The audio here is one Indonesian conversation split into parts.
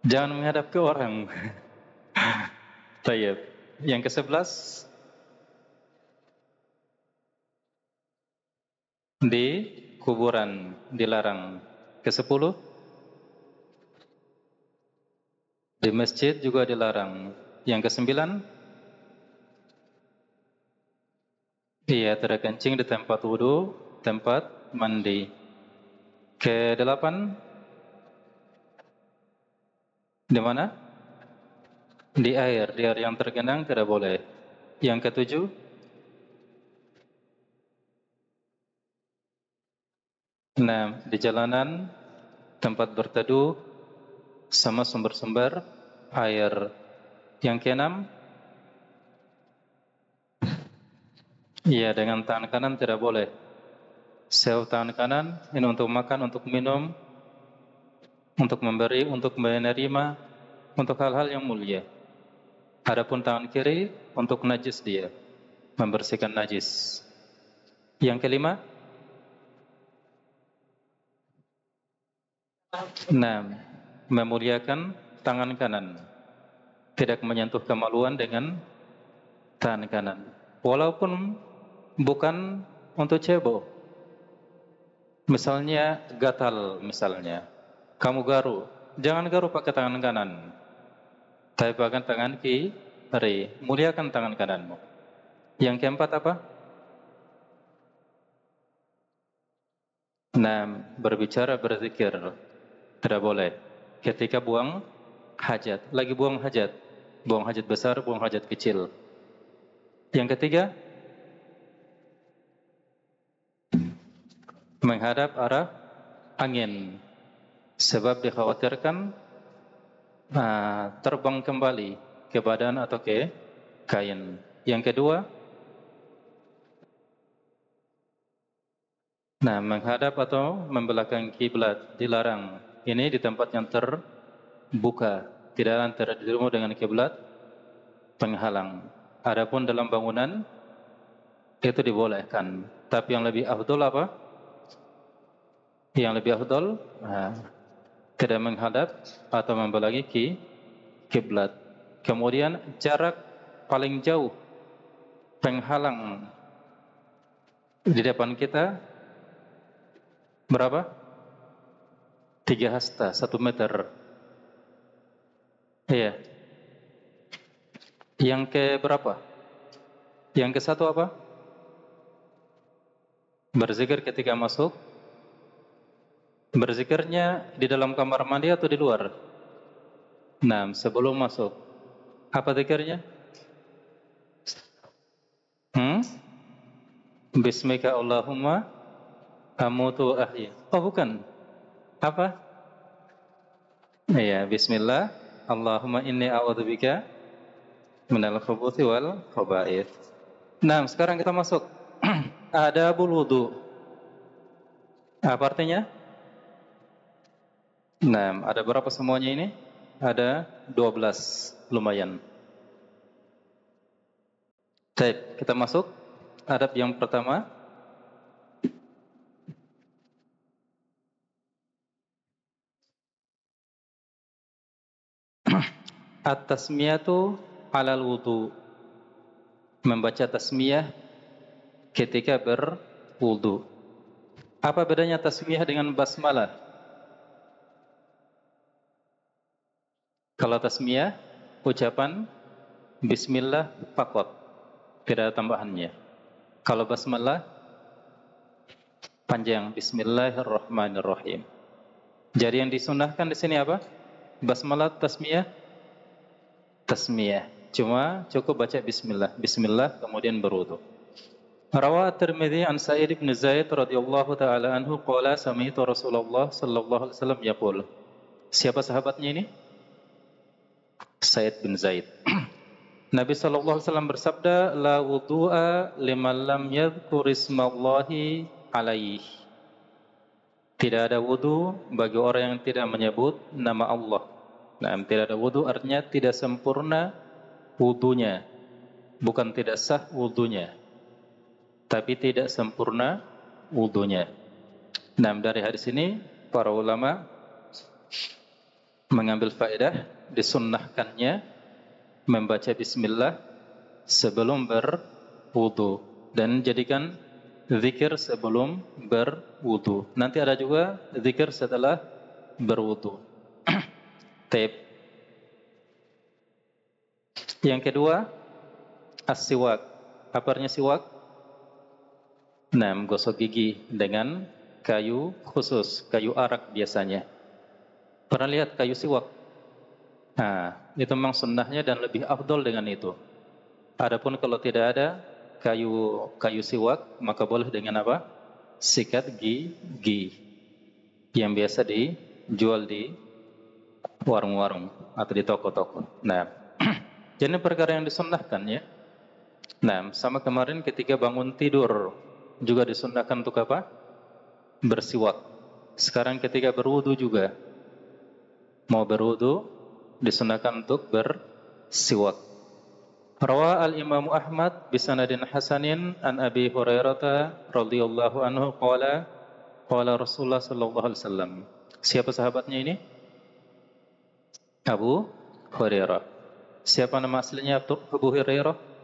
Jangan menghadap ke orang. Tayyib. Yang ke-11 di kuburan dilarang. Ke-10 di masjid juga dilarang. Yang ke-9 iya, tidak kencing di tempat wudu, tempat mandi. Ke-8 di mana? Di air yang tergenang tidak boleh. Yang ke-7 nah, di jalanan, tempat berteduh, sama sumber-sumber air. Yang ke-6 iya, dengan tangan kanan tidak boleh. Sebab tangan kanan ini untuk makan, untuk minum, untuk memberi, untuk menerima, untuk hal-hal yang mulia. Adapun tangan kiri untuk najis dia, membersihkan najis. Yang ke-5 nah, memuliakan tangan kanan, tidak menyentuh kemaluan dengan tangan kanan. Walaupun bukan untuk cebok. Misalnya gatal, misalnya kamu garu, jangan garu pakai tangan kanan, tapi pakai tangan kiri. Muliakan tangan kananmu. Yang keempat apa? Nah, berbicara, berzikir tidak boleh ketika buang hajat. Lagi buang hajat besar, buang hajat kecil. Yang ketiga, menghadap arah angin, sebab dikhawatirkan terbang kembali ke badan atau ke kain. Yang kedua, menghadap atau membelakangi kiblat dilarang. Ini di tempat yang terbuka, tidak terdirumu dengan kiblat penghalang. Adapun dalam bangunan itu dibolehkan. Tapi yang lebih afdol apa? Yang lebih afdol tidak menghadap atau membelakangi kiblat. Kemudian jarak paling jauh penghalang di depan kita berapa? 3 hasta, 1 meter. Iya. Yang ke berapa? Yang ke satu apa? Berzikir ketika masuk. Berzikirnya di dalam kamar mandi atau di luar? Nah, sebelum masuk. Apa zikirnya? Bismika Allahumma amutu ahya. Oh, bukan. Apa? Iya, bismillah. Allahumma inni a'udzubika minal khubuthi wal khaba'ith. Nah, sekarang kita masuk. Adabul wudu. Apa artinya? Nah, ada berapa semuanya ini? Ada 12, lumayan. Baik, kita masuk. Adab yang pertama. At-tasmiyatu alal wudu. Membaca tasmiyah ketika berwudu. Apa bedanya tasmiyah dengan basmalah? Kalau tasmiyah, ucapan bismillah faqat, tidak ada tambahannya. Kalau basmalah, panjang, bismillahirrahmanirrahim. Jadi yang disunahkan di sini apa? Basmalah, tasmiyah, tasmiyah. Cuma cukup baca bismillah, bismillah kemudian berwudu. Rawa At-Tirmidzi an Sa'id bin Zaid radhiyallahu taala anhu qala sami'tu Rasulullah sallallahu alaihi wasallam yaqul. Siapa sahabatnya ini? Sa'id bin Zaid. Nabi sallallahu alaihi wasallam bersabda, la wudu'a liman lam yadhkur ismallahi alaihi. Tidak ada wudu bagi orang yang tidak menyebut nama Allah. Nah, tidak ada wudu artinya tidak sempurna wudunya. Bukan tidak sah wudunya, tapi tidak sempurna wudunya. Nah, dari hadis ini para ulama mengambil faedah disunnahkannya membaca bismillah sebelum berwudu dan jadikan zikir sebelum berwudu. Nanti ada juga zikir setelah berwudu. Taib. Yang kedua, as-siwak. Apa artinya siwak? Nah, menggosok gigi dengan kayu khusus, kayu arak biasanya. Pernah lihat kayu siwak? Nah, itu memang sunnahnya dan lebih afdol dengan itu. Adapun kalau tidak ada kayu siwak, maka boleh dengan apa? Sikat gigi yang biasa dijual di warung-warung atau di toko-toko. Nah, jadi perkara yang disunnahkan ya. Nah, sama kemarin ketika bangun tidur juga disunnahkan untuk apa? Bersiwak. Sekarang ketika berwudu juga mau berwudu disunnahkan untuk bersiwak. Rawa al-Imam Ahmad bisanadin hasanin an Abi Hurairah radhiyallahu anhu qala qala Rasulullah sallallahu alaihi wasallam. Siapa sahabatnya ini? Abu Hurairah. Siapa nama aslinya Abu Hurairah?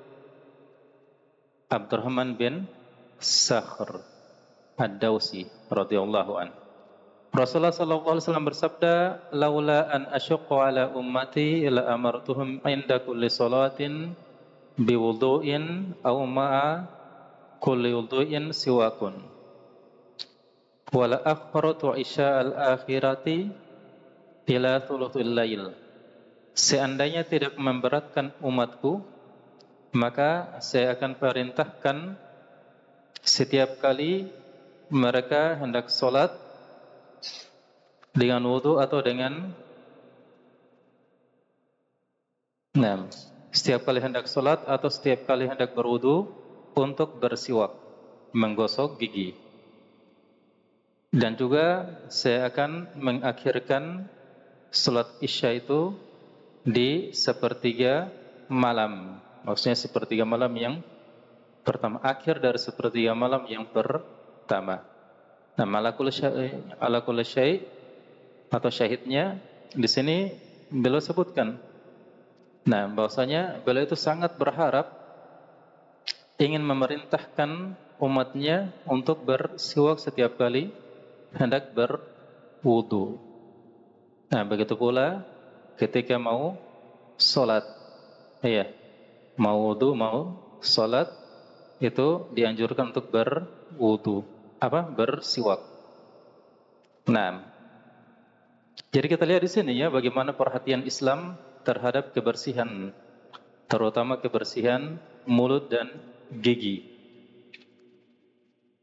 Abdurrahman bin Sakhr Ad-Dawsi radhiyallahu anhu. Rasulullah sallallahu alaihi wasallam bersabda, "Laula an asyqa ala ummati la amartuhum inda kulli salatin biwudu'in aw ma'a kulli wudu'in siwakun. Wa la akhartu isya al-akhirati ila thuluthil lail." Seandainya tidak memberatkan umatku, maka saya akan perintahkan setiap kali mereka hendak solat dengan wudu atau dengan setiap kali hendak solat atau setiap kali hendak berwudu untuk bersiwak, menggosok gigi. Dan juga saya akan mengakhirkan solat isya itu di sepertiga malam. Maksudnya sepertiga malam yang pertama, akhir dari sepertiga malam yang pertama. Nah, ala kulli syai' atau syahidnya di sini beliau sebutkan. Nah, bahwasanya beliau itu sangat berharap ingin memerintahkan umatnya untuk bersiwak setiap kali hendak berwudu. Nah, begitu pula ketika mau sholat, mau wudu, mau sholat, itu dianjurkan untuk berwudu, bersiwak. Nah, jadi kita lihat di sini ya bagaimana perhatian Islam terhadap kebersihan, terutama kebersihan mulut dan gigi.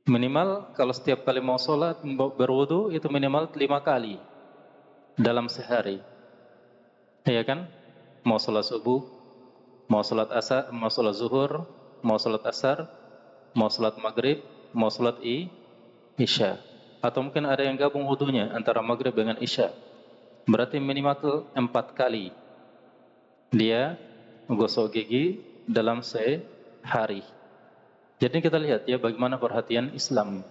Minimal kalau setiap kali mau sholat, berwudu itu minimal 5 kali dalam sehari. Ya kan? Mau sholat subuh, mau sholat asar, mau sholat zuhur, mau sholat asar, mau sholat maghrib, mau sholat isya. Atau mungkin ada yang gabung wudunya antara maghrib dengan isya. Berarti minimal 4 kali dia menggosok gigi dalam sehari. Jadi kita lihat ya bagaimana perhatian Islam.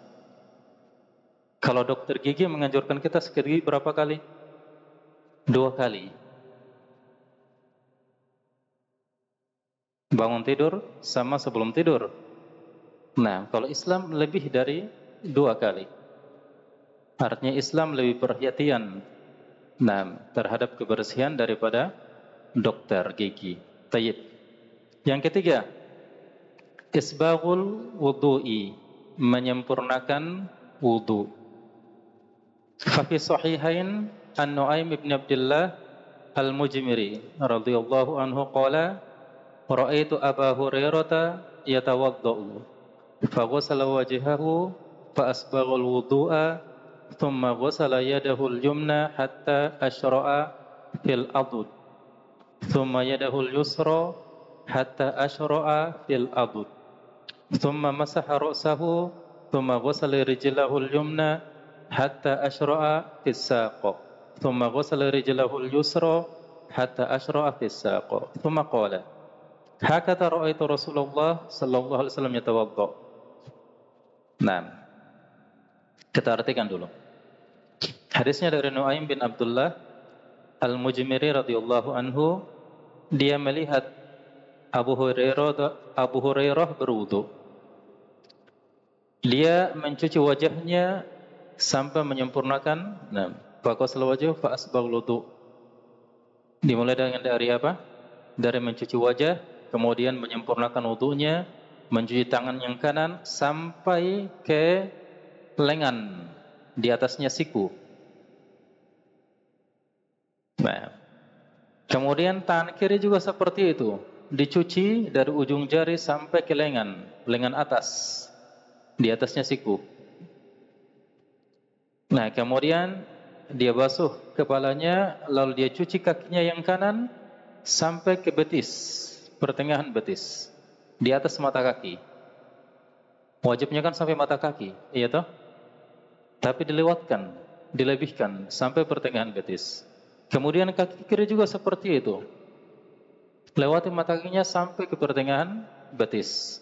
Kalau dokter gigi menganjurkan kita sikat gigi berapa kali? 2 kali. Bangun tidur sama sebelum tidur. Nah, kalau Islam lebih dari 2 kali. Artinya Islam lebih perhatian terhadap kebersihan daripada dokter gigi. Tayyib. Yang ketiga, isbaghul wudu'i, menyempurnakan wudu. Fa fi sahihain an Nu'aim ibn Abdullah al-Mujmiri radhiyallahu anhu qala ra'aitu Aba Hurairah yatawaddau fa ghassala wajhahu fa asbaghal wudu'a thumma ghassala yadahu al-yumna hatta ashra'a fil adud thumma yadahu al-yusra hatta ashra'a fil adud thumma masaha ra'sahu thumma ghassala rijlahu al-yumna hatta ashra'a fis saq thumma ghassala rijlahu al-yusra hatta ashra'a fis saq thumma qala hakata ra'aitu Rasulullah sallallahu alaihi wasallam yatawadda. Nah, kita artikan dulu. Hadisnya dari Nu'aim bin Abdullah Al-Mujmiri radhiyallahu anhu, dia melihat Abu Hurairah berwudu. Dia mencuci wajahnya sampai menyempurnakan. Faqasala wajhahu fa asbaghal wudu. Dimulai dari apa? Dari mencuci wajah, kemudian menyempurnakan wudunya, mencuci tangan yang kanan sampai ke lengan, di atasnya siku. Nah, kemudian tangan kiri juga seperti itu, dicuci dari ujung jari sampai ke lengan atas, di atasnya siku. Nah, kemudian dia basuh kepalanya, lalu dia cuci kakinya yang kanan sampai ke betis, pertengahan betis, di atas mata kaki. Wajibnya kan sampai mata kaki, iya toh? Tapi dilebihkan sampai pertengahan betis. Kemudian kaki kiri juga seperti itu, lewati mata kakinya sampai ke pertengahan betis.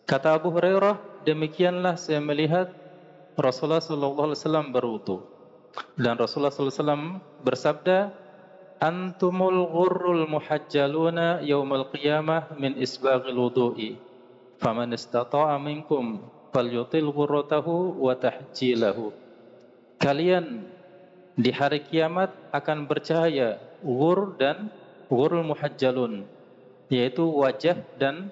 Kata Abu Hurairah, demikianlah saya melihat Rasulullah SAW berwudu. Dan Rasulullah SAW bersabda, antumul ghurrul muhajjaluna yaumal qiyamah min isbaghil wudu'i, faman istata'a minkum falyutil ghurratahu wa tahjilahu. Kalian di hari kiamat akan bercahaya ghur dan ghurul muhajjalun, yaitu wajah dan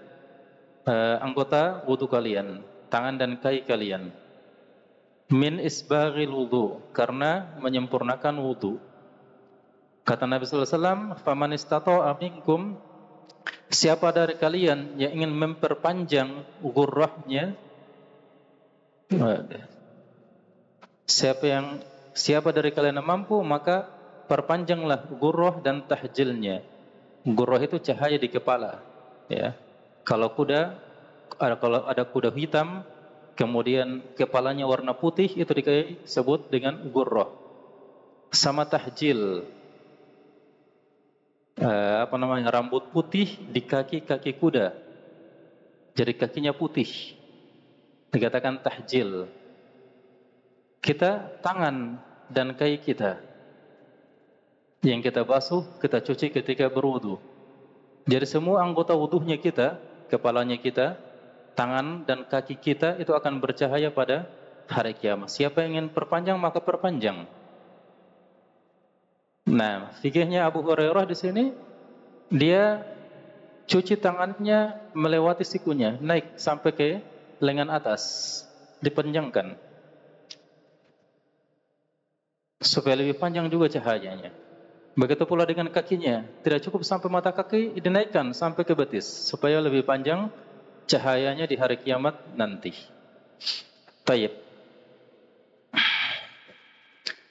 anggota wudu kalian, tangan dan kaki kalian. Min isbaghil wudu, karena menyempurnakan wudu. Kata Nabi sallallahu alaihi wasallam, faman istata'a minkum, siapa dari kalian yang ingin memperpanjang ghurrahnya, siapa dari kalian yang mampu, maka perpanjanglah ghurrah dan tahjilnya. Ghurrah itu cahaya di kepala, ya. Kalau ada kuda hitam, kemudian kepalanya warna putih, itu disebut dengan ghurrah. Sama tahjil, rambut putih di kaki kuda, jadi kakinya putih, dikatakan tahjil. Kita tangan dan kaki kita yang kita basuh, kita cuci ketika berwudu. Jadi semua anggota wudunya kita, kepalanya kita, tangan dan kaki kita itu akan bercahaya pada hari kiamat. Siapa yang ingin perpanjang maka perpanjang. Nah, fikihnya Abu Hurairah di sini, dia cuci tangannya melewati sikunya, naik sampai ke lengan atas, dipanjangkan supaya lebih panjang juga cahayanya. Begitu pula dengan kakinya, tidak cukup sampai mata kaki, dinaikkan sampai ke betis supaya lebih panjang cahayanya di hari kiamat nanti. Tayyib.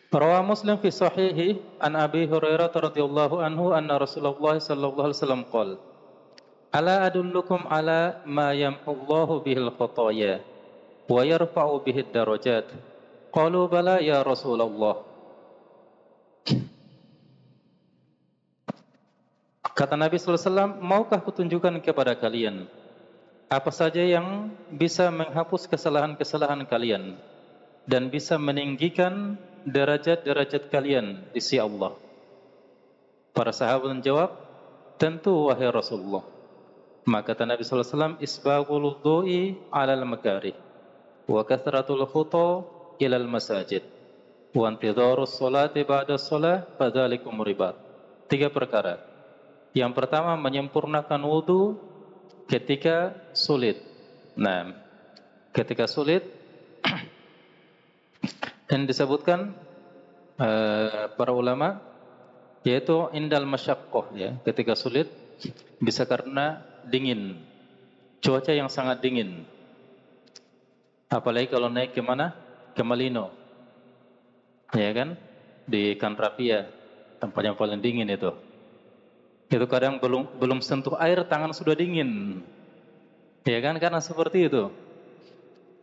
Rawa Muslim fi sahihi an Abi Hurairah radhiyallahu anhu anna Rasulullah sallallahu alaihi wasallam qala, ala adullukum ala ma yamhullahu bihil khataya wa yarfa'u bihid darajat. Qalu bala ya Rasulullah. Kata Nabi sallallahu alaihi wasallam, maukah kutunjukkan kepada kalian apa saja yang bisa menghapus kesalahan-kesalahan kalian dan bisa meninggikan derajat-derajat kalian di sisi Allah? Para sahabat menjawab, tentu wahai Rasulullah. Maka kata Nabi sallallahu alaihi wasallam, isbaghul wudu'i 'alal makarih wa kathratul khuta ilal masajid wa intidharus salati ba'da shalah fadzalikum ribat. 3 perkara. Yang pertama, menyempurnakan wudu ketika sulit. Nah, ketika sulit dan disebutkan para ulama, yaitu indal masyaqqah, ya, ketika sulit, bisa karena dingin, cuaca yang sangat dingin. Apalagi kalau naik ke mana? Ke Malino, ya kan? Di Kanrapia, tempat yang paling dingin itu. Itu kadang belum sentuh air, tangan sudah dingin, ya kan? Karena seperti itu.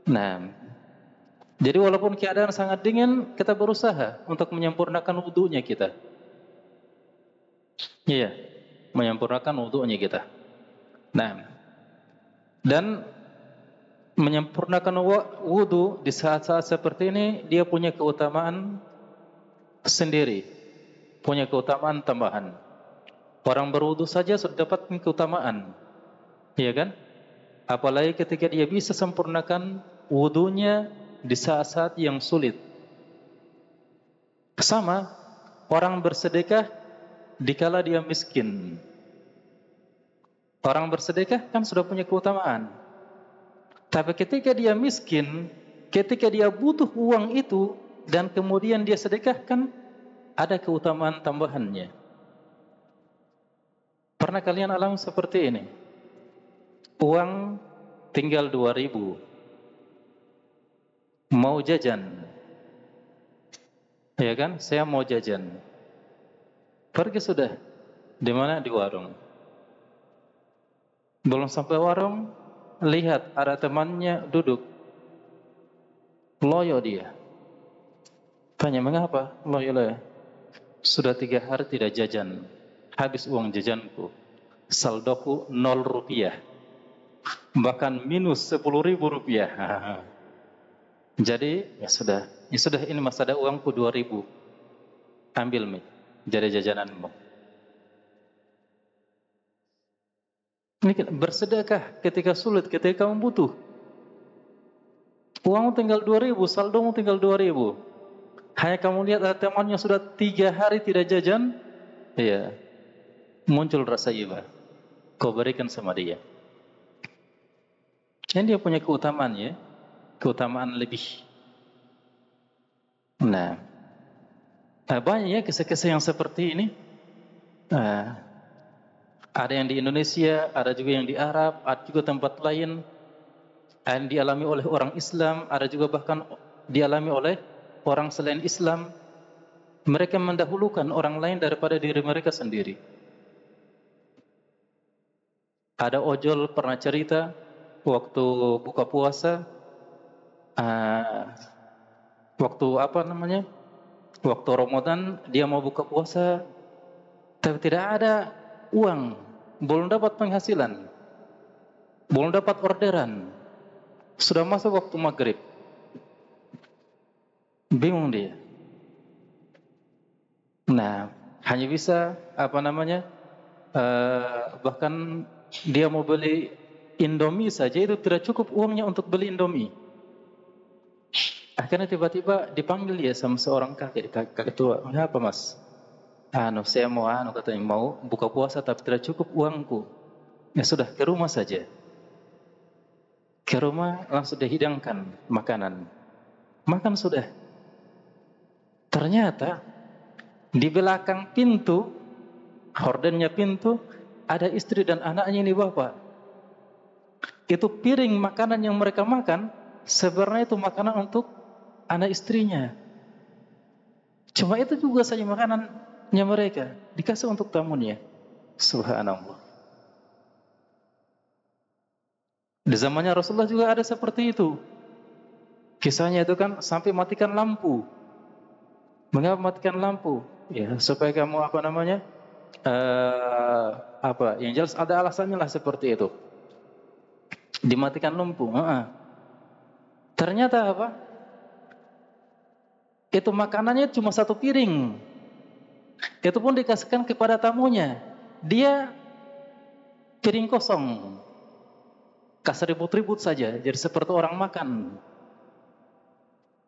Nah, jadi walaupun keadaan sangat dingin, kita berusaha untuk menyempurnakan wudunya kita. Iya, menyempurnakan wudunya kita. Nah, dan menyempurnakan wudu di saat-saat seperti ini, dia punya keutamaan sendiri. punya keutamaan tambahan. Orang berwudu saja sudah dapat keutamaan, ya kan? Apalagi ketika dia bisa sempurnakan wudunya di saat-saat yang sulit. Sama, orang bersedekah dikala dia miskin. Orang bersedekah kan sudah punya keutamaan. Tapi ketika dia miskin, ketika dia butuh uang itu dan kemudian dia sedekahkan, ada keutamaan tambahannya. Pernah kalian alami seperti ini? Uang tinggal 2.000, mau jajan, ya kan? Saya mau jajan, pergi sudah. Di mana? Di warung. Belum sampai warung, lihat ada temannya duduk, loyo dia. Tanya, mengapa loyo? Sudah 3 hari tidak jajan, habis uang jajanku, saldoku 0 rupiah, bahkan minus 10.000 rupiah. Jadi ya sudah, ini mas ada uangku 2.000, ambil mi, jadi jajananmu. Ini bersedekah ketika sulit, ketika kamu butuh. Uangmu tinggal 2.000, saldomu tinggal 2.000. Hanya kamu lihat ada temannya sudah 3 hari tidak jajan, ya muncul rasa iba. Kau berikan sama dia. Ini dia punya keutamaan ya, keutamaan lebih. Nah, banyak ya kisah-kisah yang seperti ini. Ada yang di Indonesia, ada juga yang di Arab, ada juga tempat lain. Ada yang dialami oleh orang Islam, ada juga bahkan dialami oleh orang selain Islam. Mereka mendahulukan orang lain daripada diri mereka sendiri. Ada ojol pernah cerita waktu buka puasa, waktu waktu Ramadan dia mau buka puasa, tapi tidak ada uang, belum dapat penghasilan, belum dapat orderan, sudah masuk waktu maghrib, bingung dia. Nah, hanya bisa bahkan dia mau beli Indomie saja itu tidak cukup uangnya untuk beli Indomie. Akhirnya tiba-tiba dipanggil ya sama seorang kakek tua. Mengapa mas? Saya mau katanya mau buka puasa tapi tidak cukup uangku. Ya sudah, ke rumah saja. Ke rumah langsung dihidangkan makanan. Makan sudah. Ternyata di belakang pintu, hordennya pintu, ada istri dan anaknya ini bapak. Itu piring makanan yang mereka makan, sebenarnya itu makanan untuk anak istrinya. Cuma itu juga saja makanannya mereka, dikasih untuk tamunya. Subhanallah. Di zamannya Rasulullah juga ada seperti itu. Kisahnya itu kan sampai matikan lampu. Mengapa matikan lampu? Ya, supaya kamu yang jelas ada alasannya lah seperti itu. Dimatikan lampu. Ternyata apa? Itu makanannya cuma 1 piring. Itu pun dikasihkan kepada tamunya. Dia piring kosong. Kasih ribut-ribut saja, jadi seperti orang makan.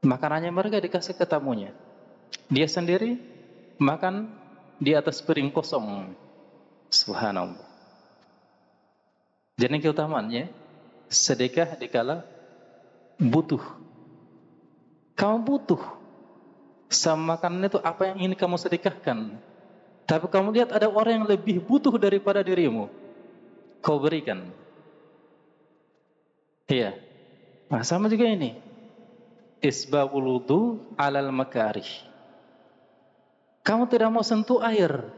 Makanannya mereka dikasih ke tamunya. Dia sendiri makan di atas piring kosong. Subhanallah. Jadi keutamaannya sedekah dikala butuh. Kamu butuh sama makanan itu apa yang ingin kamu sedekahkan. Tapi kamu lihat ada orang yang lebih butuh daripada dirimu, kau berikan. Iya. Nah, sama juga ini. Isbabul wudu 'alal makarih. Kamu tidak mau sentuh air,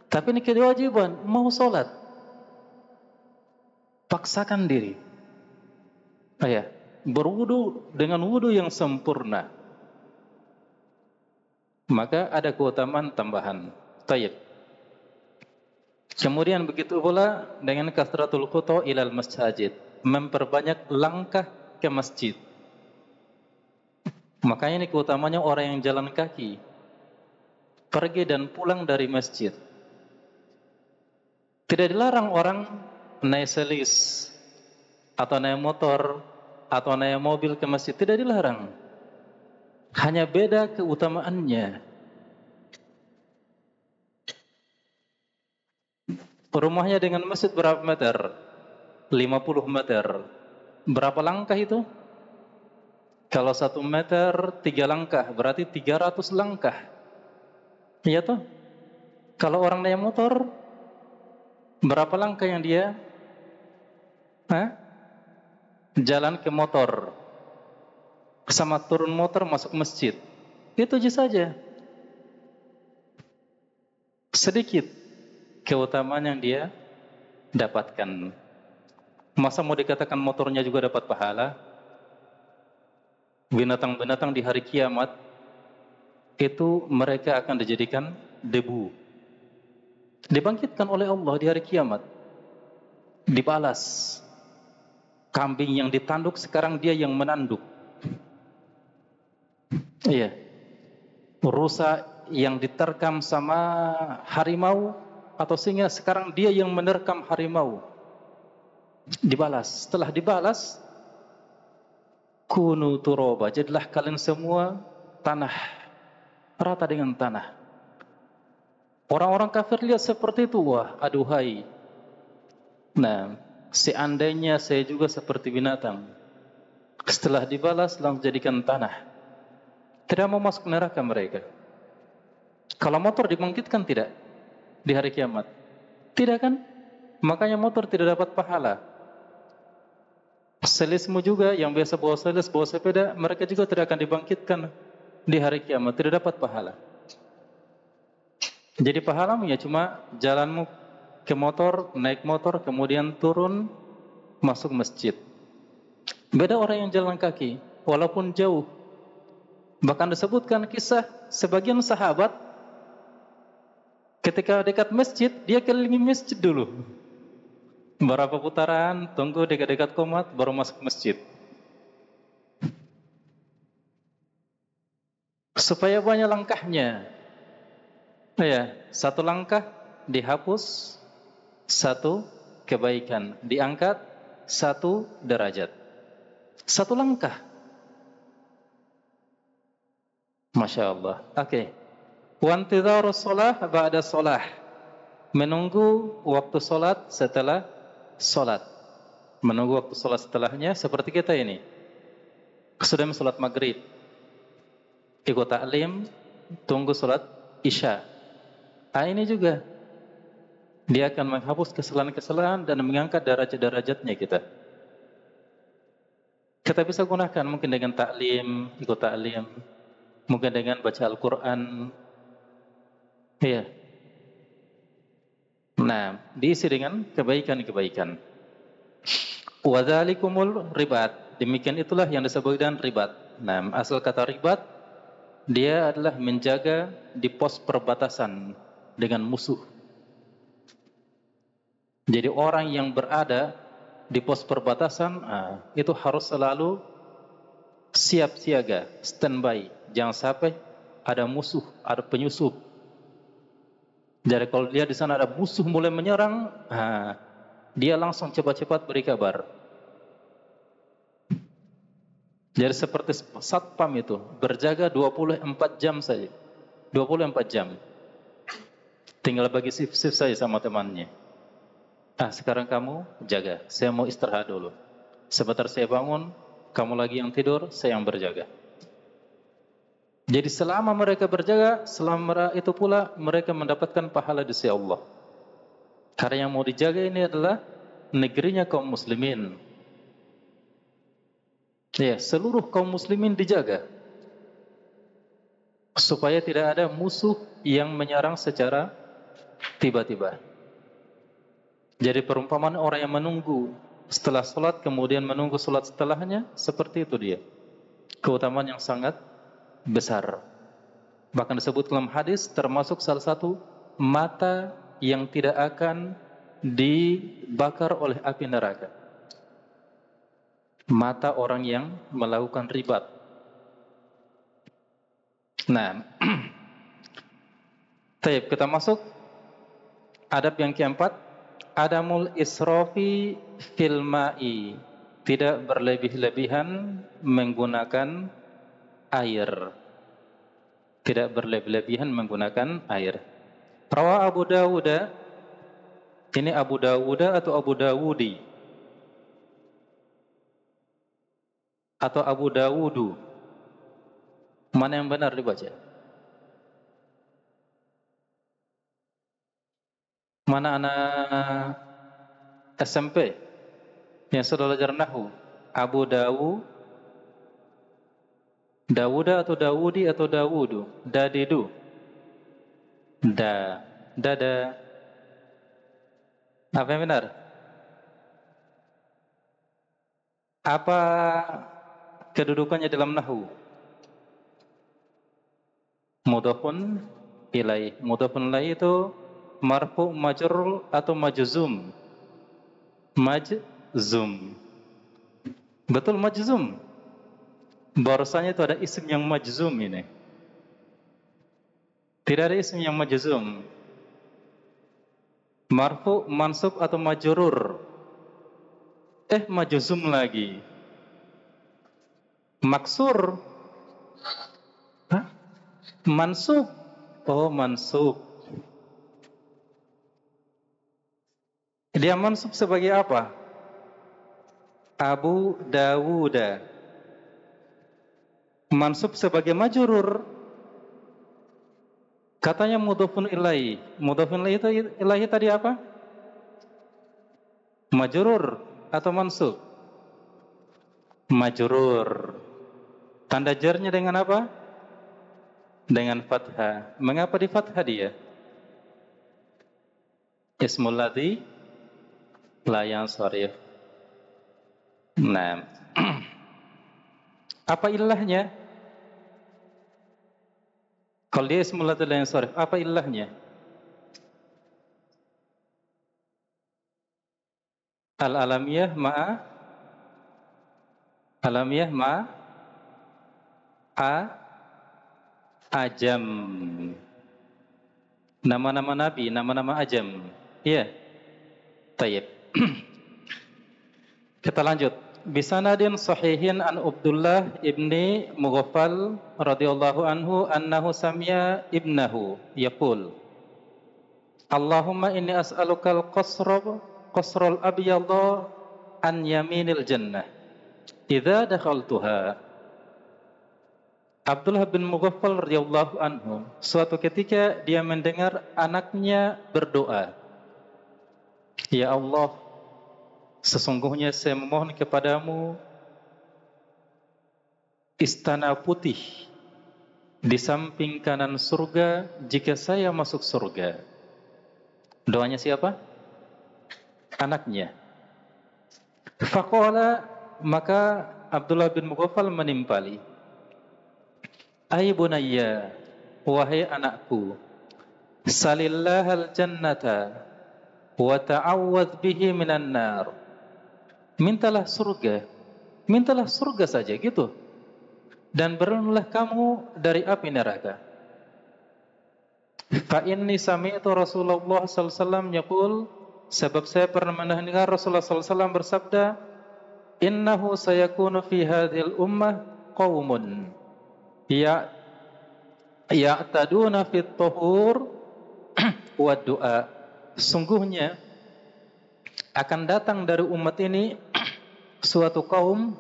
tapi ini kewajiban, mau sholat, paksakan diri. Berwudu dengan wudu yang sempurna, maka ada keutamaan tambahan. Tayyib. Kemudian begitu pula dengan kasratul khutu ilal masjid, memperbanyak langkah ke masjid. Makanya ini keutamanya orang yang jalan kaki. pergi dan pulang dari masjid. Tidak dilarang orang naik selis atau naik motor atau naik mobil ke masjid, tidak dilarang. Hanya beda keutamaannya. Rumahnya dengan masjid berapa meter? 50 meter. Berapa langkah itu? Kalau 1 meter 3 langkah, berarti 300 langkah. Iya toh? Kalau orang naik motor, berapa langkah yang dia jalan ke motor? Sama turun motor masuk masjid. Itu saja. Sedikit keutamaan yang dia dapatkan. Masa mau dikatakan motornya juga dapat pahala? Binatang-binatang di hari kiamat itu mereka akan dijadikan debu. Dibangkitkan oleh Allah di hari kiamat. Dibalas. Kambing yang ditanduk sekarang dia yang menanduk. Iya. Rusa yang diterkam sama harimau atau singa, sekarang dia yang menerkam harimau. Dibalas. Setelah dibalas, kunu turoba, jadilah kalian semua tanah, rata dengan tanah. Orang-orang kafir lihat seperti itu, wah, aduhai. Nah, seandainya saya juga seperti binatang. Setelah dibalas langsung jadikan tanah. Tidak mau masuk neraka mereka. Kalau motor dibangkitkan tidak di hari kiamat? Tidak kan? Makanya motor tidak dapat pahala. Selismu juga yang biasa bawa selis, bawa sepeda, mereka juga tidak akan dibangkitkan di hari kiamat, tidak dapat pahala. Jadi pahalamu ya cuma jalanmu ke motor, naik motor, kemudian turun, masuk masjid. Beda orang yang jalan kaki, walaupun jauh. Bahkan disebutkan kisah sebagian sahabat ketika dekat masjid, dia kelilingi masjid dulu. Berapa putaran, tunggu dekat-dekat qomat, baru masuk masjid. Supaya banyak langkahnya. Ya, satu langkah dihapus, satu kebaikan diangkat, satu derajat. Satu langkah. Masya Allah. Oke. Wantidharus shalah ba'da shalah. Menunggu waktu solat setelah solat. Menunggu waktu solat setelahnya seperti kita ini. Sudah solat maghrib, ikut taklim, tunggu solat isya. Ini juga dia akan menghapus kesalahan-kesalahan dan mengangkat derajat-derajatnya kita. Kita bisa gunakan mungkin dengan taklim, ikut taklim, mungkin dengan baca Al-Quran. Iya. Nah, diisi dengan kebaikan-kebaikan. Wadzalikumul ribat. Demikian itulah yang disebut dengan ribat. Nah, asal kata ribat, dia adalah menjaga di pos perbatasan dengan musuh. Jadi orang yang berada di pos perbatasan itu harus selalu siap siaga, standby. Jangan sampai ada musuh, ada penyusup. Jadi kalau dia di sana ada musuh mulai menyerang, dia langsung cepat-cepat beri kabar. Jadi seperti satpam itu berjaga 24 jam saja. 24 jam. Tinggal bagi shift-shift saja sama temannya. Sekarang kamu jaga, saya mau istirahat dulu. Sebentar saya bangun, kamu lagi yang tidur, saya yang berjaga. Jadi selama mereka berjaga, selama itu pula mereka mendapatkan pahala di sisi Allah. Karena yang mau dijaga ini adalah negerinya kaum muslimin. Ya, seluruh kaum muslimin dijaga. Supaya tidak ada musuh yang menyerang secara tiba-tiba. Jadi perumpamaan orang yang menunggu setelah solat kemudian menunggu solat setelahnya, seperti itu dia. Keutamaan yang sangat besar. Bahkan disebut dalam hadis termasuk salah satu mata yang tidak akan dibakar oleh api neraka. Mata orang yang melakukan ribat. Nah, Taib, kita masuk adab yang keempat, adamul israfi fil ma'i, tidak berlebih-lebihan menggunakan air. Tidak berlebih-lebihan menggunakan air. Rawa Abu Dawud, ini Abu Dawud atau Abu Dawudi? Atau Abu Dawudu? Mana yang benar dibaca? Mana anak SMP yang sudah belajar nahwu? Abu Dawuda atau Dawudi atau Dawudu? Dadidu? Dada. Apa yang benar? Apa kedudukannya dalam nahwu? Mudhafun ilaih. Mudhafun ilaih itu marfu, majrur atau majzum? Majzum. Betul, majzum. Bahwasanya itu ada isim yang majzum ini. Tidak ada isim yang majzum. Marfu, mansub atau majrur? Majzum lagi. Maksur? Hah? Mansub? Oh, mansub. Dia mansub sebagai apa? Abu Dawuda. Mansub sebagai majrur. Katanya mudhafun ilaih. Mudhafun ilaih itu ilaih tadi apa? Majrur atau mansub? Majrur. Tanda jarnya dengan apa? Dengan fathah. Mengapa di fathah dia? Ismul ladzi la yansharif. Nah. Apa ilahnya? Kalau dia ismul ladzi la yansharif, apa ilahnya? Al-alamiyah ma'a alamiyah ma'a ajam. Nama-nama nabi, nama-nama ajam. Iya. Tayyib. Kita lanjut. Bisanadin sahihin an Abdullah ibni Mughaffal radhiyallahu anhu annahu sami'a ibnahu yaqul Allahumma inni as'aluka al-qasral abyadha an yaminil jannah idza dakhaltuha. Abdullah bin Mughaffal radhiyallahu anhu suatu ketika dia mendengar anaknya berdoa, ya Allah, sesungguhnya saya memohon kepadamu istana putih di samping kanan surga jika saya masuk surga. Doanya siapa? Anaknya. Faqala, maka Abdullah bin Mughaffal menimpali, Ay bunayya, wahai anakku, salillahal jannata wa ta'awwadh bihi minan nar. Mintalah surga saja gitu. Dan berlindunglah kamu dari api neraka. Fa inni sami'tu Rasulullah sallallahu alaihi wasallam yaqul, sebab saya pernah mendengar Rasulullah sallallahu alaihi wasallam bersabda, innahu sayakunu fi hadhil ummah qaumun ya'taduna fit tuhur wa du'a. Sungguhnya akan datang dari umat ini suatu kaum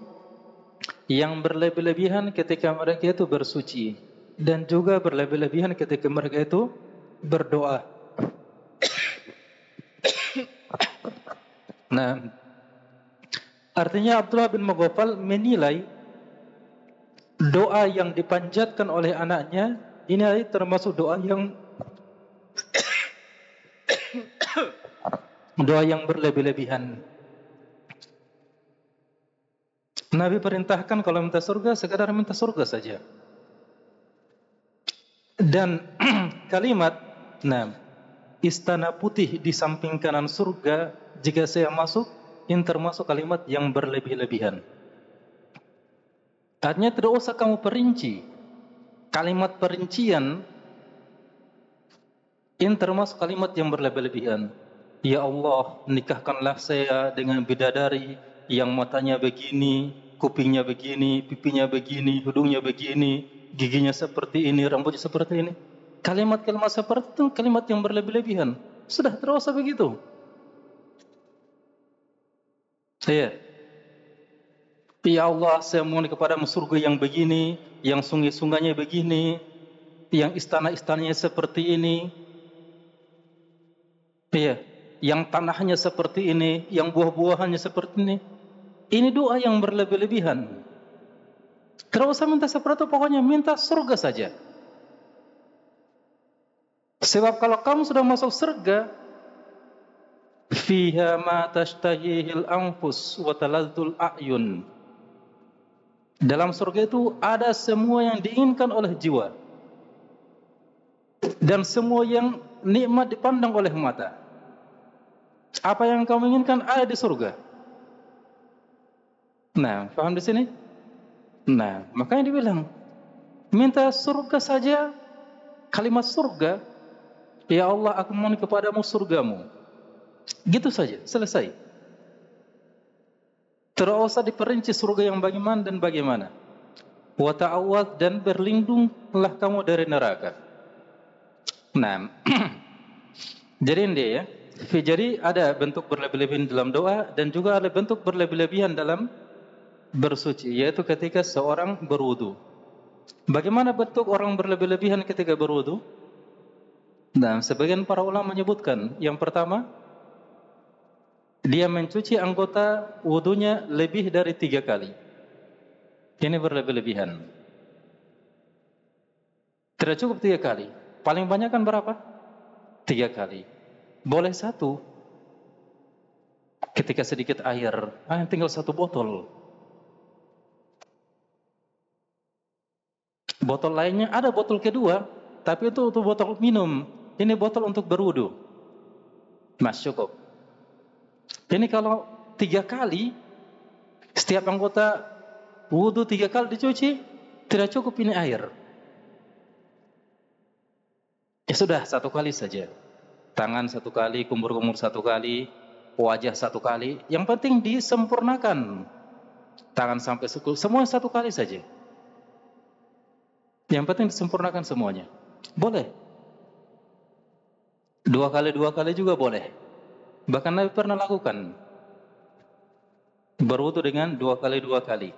yang berlebih-lebihan ketika mereka itu bersuci dan juga berlebih-lebihan ketika mereka itu berdoa. Nah, artinya Abdullah bin Mughaffal menilai doa yang dipanjatkan oleh anaknya ini termasuk doa yang berlebih-lebihan. Nabi perintahkan kalau minta surga, sekadar minta surga saja. Dan kalimat, istana putih di samping kanan surga jika saya masuk, ini termasuk kalimat yang berlebih-lebihan. Artinya tidak usah kamu perinci. Kalimat perincian Ini termasuk kalimat yang berlebih-lebihan. Ya Allah, nikahkanlah saya dengan bidadari yang matanya begini, kupingnya begini, pipinya begini, hidungnya begini, giginya seperti ini, rambutnya seperti ini. Kalimat-kalimat seperti itu kalimat yang berlebih-lebihan. Sudah terasa begitu. Saya, ya Allah, saya mohon kepadamu surga yang begini, yang sungai-sungainya begini, yang istana-istananya seperti ini. Iya, yang tanahnya seperti ini, yang buah-buahannya seperti ini. Ini doa yang berlebih-lebihan. Tidak usah minta seperti itu, pokoknya minta surga saja. Sebab kalau kamu sudah masuk surga, fiha ma tashtahihil anfus wa talazzul a'yun. Dalam surga itu ada semua yang diinginkan oleh jiwa dan semua yang nikmat dipandang oleh mata. Apa yang kamu inginkan ada di surga. Nah, paham di sini? Nah, makanya dibilang minta surga saja, kalimat surga. Ya Allah, aku mohon kepadamu surgamu. Gitu saja, selesai. Tidak usah diperinci surga yang bagaimana dan bagaimana. Wa ta'awwadz, dan berlindunglah kamu dari neraka. Nah, jadi ini ya. Jadi ada bentuk berlebih-lebihan dalam doa dan juga ada bentuk berlebih-lebihan dalam bersuci, yaitu ketika seorang berwudu. Bagaimana bentuk orang berlebih-lebihan ketika berwudu? Nah, sebagian para ulama menyebutkan yang pertama, dia mencuci anggota wudunya lebih dari 3 kali. Ini berlebih-lebihan. Tidak cukup 3 kali. Paling banyak kan berapa? 3 kali. Boleh 1. Ketika sedikit air, tinggal 1 botol. Botol lainnya ada botol kedua, tapi itu untuk botol minum. Ini botol untuk berwudu. Mas, cukup. Ini kalau 3 kali, setiap anggota wudu 3 kali dicuci, tidak cukup ini air. Ya sudah, 1 kali saja. Tangan 1 kali, kumur-kumur 1 kali, wajah 1 kali. Yang penting disempurnakan. Tangan sampai sekul, semua 1 kali saja. Yang penting disempurnakan semuanya. Boleh. 2 kali juga boleh. Bahkan Nabi pernah lakukan berwudu dengan 2 kali.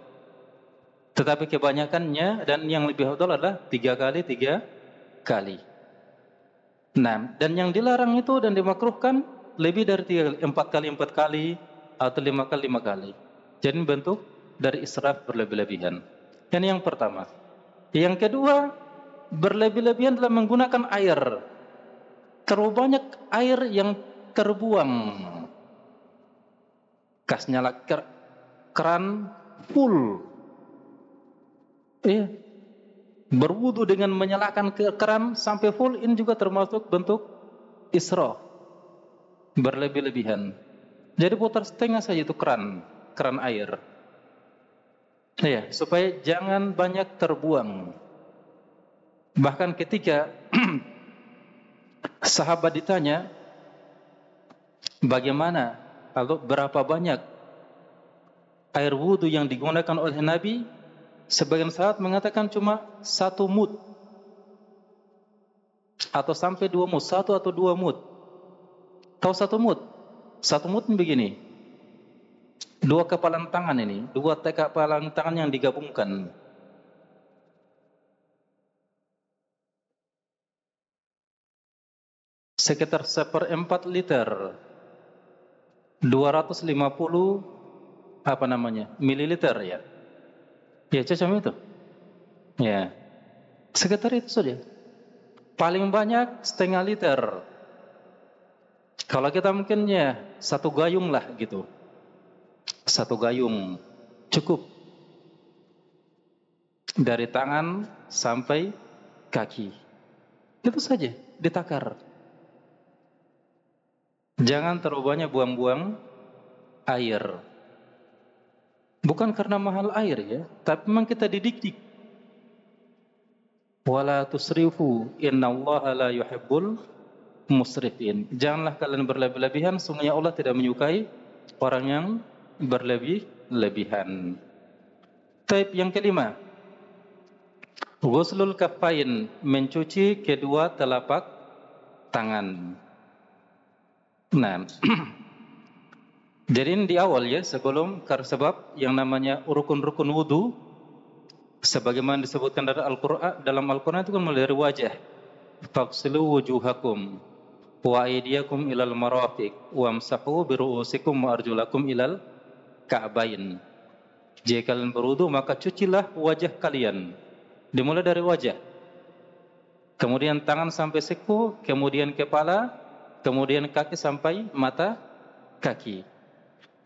Tetapi kebanyakannya dan yang lebih afdal adalah 3 kali. Nah, dan yang dilarang itu dan dimakruhkan lebih dari 3 kali, 4 kali atau 5 kali. Jadi bentuk dari israf berlebih-lebihan. Ini yang pertama. Yang kedua, berlebih-lebihan dalam menggunakan air. Terlalu banyak air yang terbuang. Kas nyala keran full. Iya. Berwudu dengan menyalakan keran sampai full, ini juga termasuk bentuk israf, berlebih-lebihan. Jadi putar setengah saja itu keran air. Iya, supaya jangan banyak terbuang. Bahkan ketika sahabat ditanya, bagaimana atau berapa banyak air wudu yang digunakan oleh Nabi? Sebagian sahabat mengatakan cuma 1 mud atau sampai 2 mud, 1 atau 2 mud. Tahu 1 mud? 1 mud begini, 2 kepalan tangan ini, 2 kepalan tangan yang digabungkan. Sekitar 1/4 liter, 250 mililiter ya. Ya, macam itu. Ya. Sekitar itu saja. Paling banyak setengah liter. Kalau kita mungkin ya 1 gayung lah gitu. 1 gayung cukup. Dari tangan sampai kaki. Itu saja, ditakar. Jangan terlalu banyak buang-buang air. Bukan karena mahal air ya, tapi memang kita dididik. Wala tusrifu innallaha la yuhibbul musrifin. Janganlah kalian berlebih-lebihan, sungguhnya Allah tidak menyukai orang yang berlebih-lebihan. Taib yang kelima, ghuslul kaffain, mencuci kedua telapak tangan. Nah, jadi ini di awal ya, sebelum sebab yang namanya rukun-rukun wudu, sebagaimana disebutkan dalam Al-Quran itu kan mulai dari wajah. Faghsilu wujuhakum wa aydiyakum ilal marafiq wamsahu biru'usikum wa arjulakum ilal ka'bain. Jika kalian berwudu maka cucilah wajah kalian. Dimulai dari wajah, kemudian tangan sampai siku, kemudian kepala, kemudian kaki sampai mata kaki.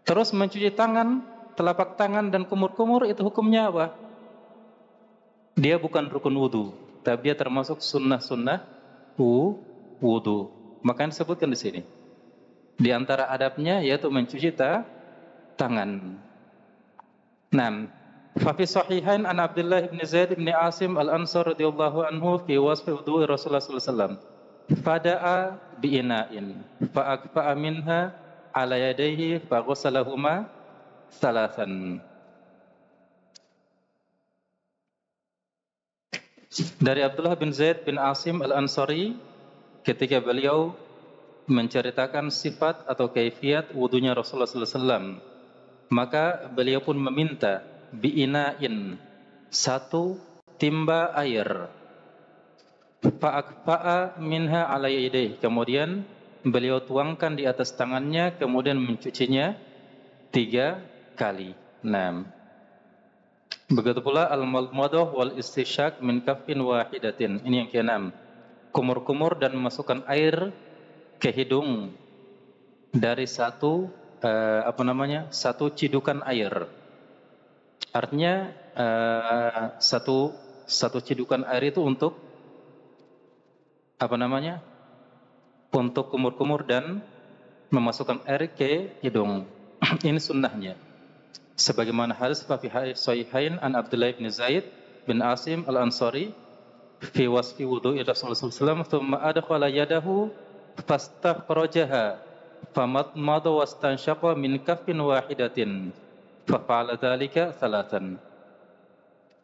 Terus mencuci tangan, telapak tangan dan kumur-kumur, itu hukumnya apa? Dia bukan rukun wudu, tapi dia termasuk sunnah-sunnah wudu. Maka disebutkan di sini. Di antara adabnya yaitu mencuci tangan. 6. Fa fi sahihain an Abdullah bin Zaid bin Asim al-Ansari radhiyallahu anhu fi wasfi wudu'i Rasulullah sallallahu alaihi wasallam. Fada'a bi'ina'in fa akfa'a minha ala yadayhi fa ghussalahuma thalathan. Dari Abdullah bin Zaid bin Asim al-Ansari, ketika beliau menceritakan sifat atau kaifiat wudunya Rasulullah sallallahu alaihi wasallam, maka beliau pun meminta bi'ina'in, satu timba air, fa'akfa'a minha ala yadayhi, kemudian beliau tuangkan di atas tangannya, kemudian mencucinya 3 kali. 6. Begitu pula al-madmadah wal istinsyaq min kaffin wahidatin. Ini yang ke-6. Kumur-kumur dan memasukkan air ke hidung dari satu cidukan air. Artinya satu cidukan air itu untuk untuk kumur-kumur dan memasukkan air ke hidung. Ini sunnahnya. Sebagaimana hadis fi sahihain an Abdullah bin Zaid bin Asim al-Ansari fi wasfi wudu'i Rasulullah sallallahu alaihi wasallam, thumma adkhala yadahu fastakhrajaha famadmada wastanshaqa min kaffin wahidatin fa fa'ala dzalika thalathan.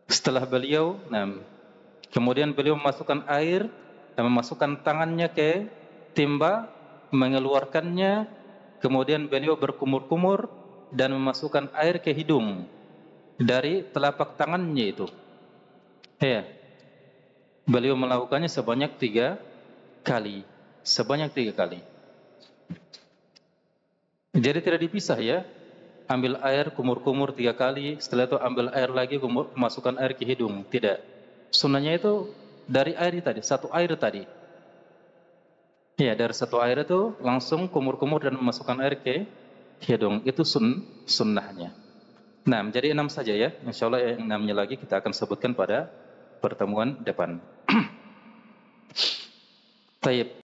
Setelah beliau, kemudian beliau memasukkan air dan memasukkan tangannya ke timba, mengeluarkannya, kemudian beliau berkumur-kumur dan memasukkan air ke hidung dari telapak tangannya itu. Ya, beliau melakukannya sebanyak 3 kali. Jadi tidak dipisah ya. Ambil air, kumur-kumur 3 kali, setelah itu ambil air lagi, masukkan air ke hidung. Tidak. Sunnahnya itu dari air tadi, satu air tadi. Ya, dari satu air itu langsung kumur-kumur dan memasukkan air ke hidung. Itu sunnahnya. Jadi 6 saja ya. Insyaallah yang 6-nya lagi kita akan sebutkan pada pertemuan depan. Taib.